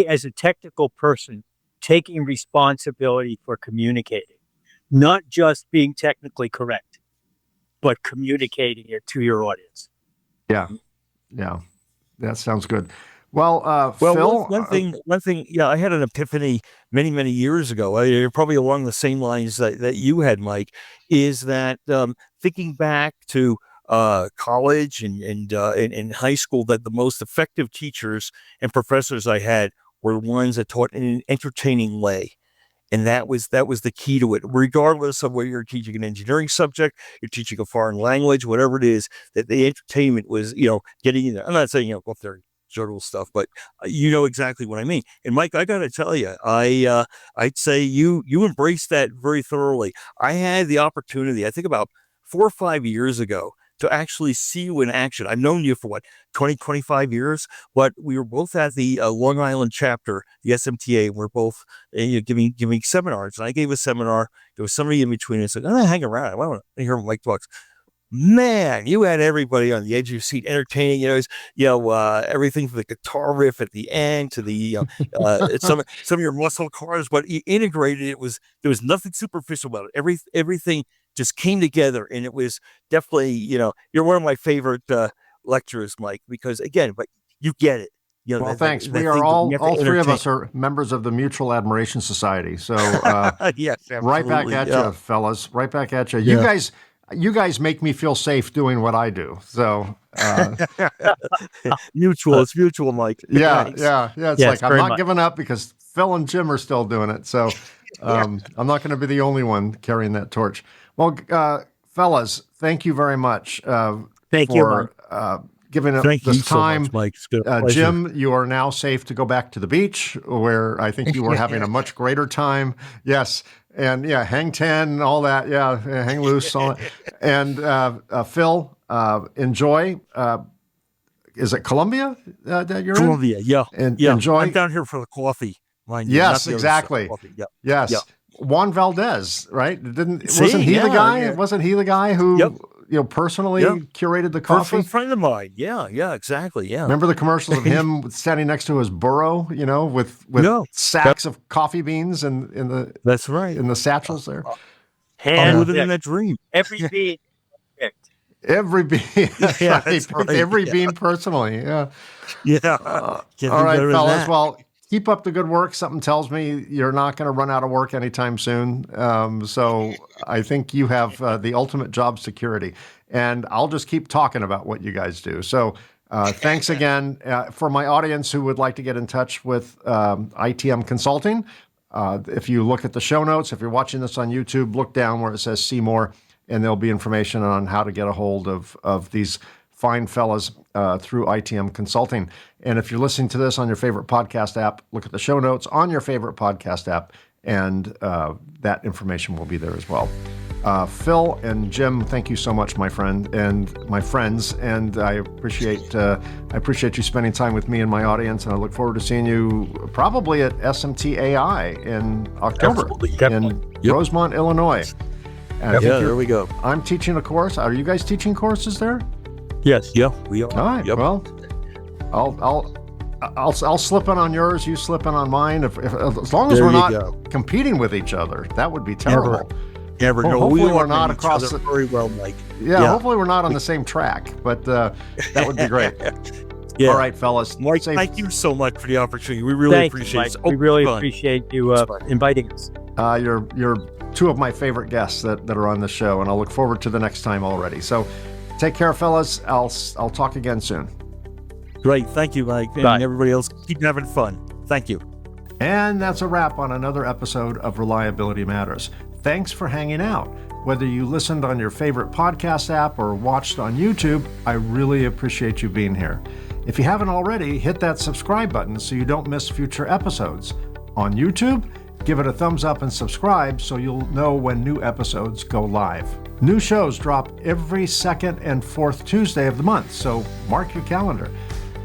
as a technical person, taking responsibility for communicating, not just being technically correct, but communicating it to your audience. Yeah, yeah, that sounds good. Well, Well, Phil, one thing, yeah, I had an epiphany many, many years ago. Probably along the same lines that you had, Mike, is that thinking back to college and high school, that the most effective teachers and professors I had were ones that taught in an entertaining way. And that was the key to it, regardless of whether you're teaching an engineering subject, you're teaching a foreign language, whatever it is, that the entertainment was, getting in there. I'm not saying, go up there and juggle stuff, but you know exactly what I mean. And Mike, I got to tell you, I'd say you embraced that very thoroughly. I had the opportunity, I think about 4 or 5 years ago, to actually see you in action. I've known you for 20, 25 years, but we were both at the Long Island chapter, the SMTA, and we're both giving seminars. And I gave a seminar. There was somebody in between us. I'm going to hang around. I want to hear Mike talks. Man, you had everybody on the edge of your seat, entertaining. Everything from the guitar riff at the end to the some of your muscle cars, but you integrated it. There was nothing superficial about it. Everything just came together, and it was definitely, you're one of my favorite lecturers, Mike, because again, but you get it. well, thanks. We are all three of us are members of the Mutual Admiration Society. So yes, right back absolutely. at Yeah. you, fellas. Right back at you. Yeah. You guys make me feel safe doing what I do. So Mutual. It's mutual, Mike. yeah. Thanks. It's Yes, like I'm very not much. giving up because Phil and Jim are still doing it. So I'm not going to be the only one carrying that torch. Well, fellas, thank you very much. Thank you, Mike. for giving up Thank you this so time. much, Mike. It's been a pleasure. Jim, you are now safe to go back to the beach, where I think you were having a much greater time. Yes. And yeah, hang 10, all that. Yeah, hang loose, all that. And Phil, enjoy. Is it Colombia that you're Colombia, in? yeah. And enjoy. I'm down here for the coffee. Mind you, Yes, not the other exactly. stuff. Coffee. Yeah. Yes. Yeah. Juan Valdez, right? See, Wasn't he the yeah, guy? yeah. Wasn't he the guy who Yep. personally Yep. curated the For coffee? a friend of mine. Yeah, exactly. Yeah. Remember the commercials of him standing next to his burro, with No. sacks of coffee beans in That's right. the satchels there? I'm Hand living in picked. that dream. Every bean picked. Every bean, that's Yeah, right. that's right, Every yeah. bean personally. Yeah. Yeah. All Can't do right, better than fellas. that. Well, keep up the good work. Something tells me you're not going to run out of work anytime soon. So I think you have the ultimate job security. And I'll just keep talking about what you guys do. So thanks again. For my audience who would like to get in touch with ITM Consulting, if you look at the show notes, if you're watching this on YouTube, look down where it says see more, and there'll be information on how to get a hold of these fine fellas through ITM Consulting. And if you're listening to this on your favorite podcast app, look at the show notes on your favorite podcast app, and that information will be there as well. Phil and Jim, thank you so much, my friend and my friends, and I appreciate you spending time with me and my audience, and I look forward to seeing you probably at SMT AI in October in Rosemont, Illinois. And Yeah, there we go. I'm teaching a course. Are you guys teaching courses there? Yes. Yeah, we are. All right. Yep. Well, I'll slip in on yours. You slip in on mine. If as long as There we're you not go. competing with each other, that would be terrible. Never Well, know. hopefully We we're are not each across other the- very well, Mike. Yeah. Hopefully we're not on the same track, but that would be great. Yeah. All right, fellas. Mike, Safe- thank you so much for the opportunity. We really Thank you, appreciate Mike. it. We really fun. appreciate you It's fun. inviting us. You're two of my favorite guests that are on the show, and I'll look forward to the next time already. So take care, fellas. I'll talk again soon. Great. Thank you, Mike. Bye. And everybody else, keep having fun. Thank you. And that's a wrap on another episode of Reliability Matters. Thanks for hanging out. Whether you listened on your favorite podcast app or watched on YouTube, I really appreciate you being here. If you haven't already, hit that subscribe button so you don't miss future episodes. On YouTube, give it a thumbs up and subscribe so you'll know when new episodes go live. New shows drop every second and fourth Tuesday of the month, so mark your calendar.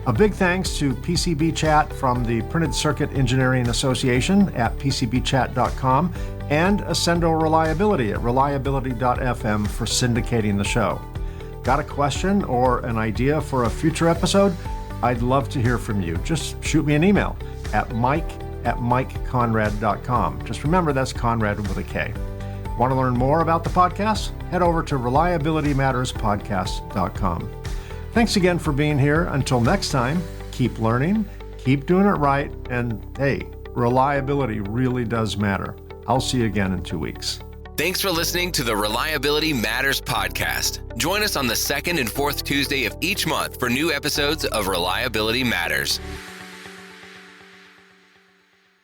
A big thanks to PCB Chat from the Printed Circuit Engineering Association at pcbchat.com and Ascendo Reliability at reliability.fm for syndicating the show. Got a question or an idea for a future episode? I'd love to hear from you. Just shoot me an email at mike@mikekonrad.com. Just remember that's Konrad with a K. Want to learn more about the podcast? Head over to reliabilitymatterspodcast.com. Thanks again for being here. Until next time, keep learning, keep doing it right, and hey, reliability really does matter. I'll see you again in 2 weeks. Thanks for listening to the Reliability Matters podcast. Join us on the second and fourth Tuesday of each month for new episodes of Reliability Matters.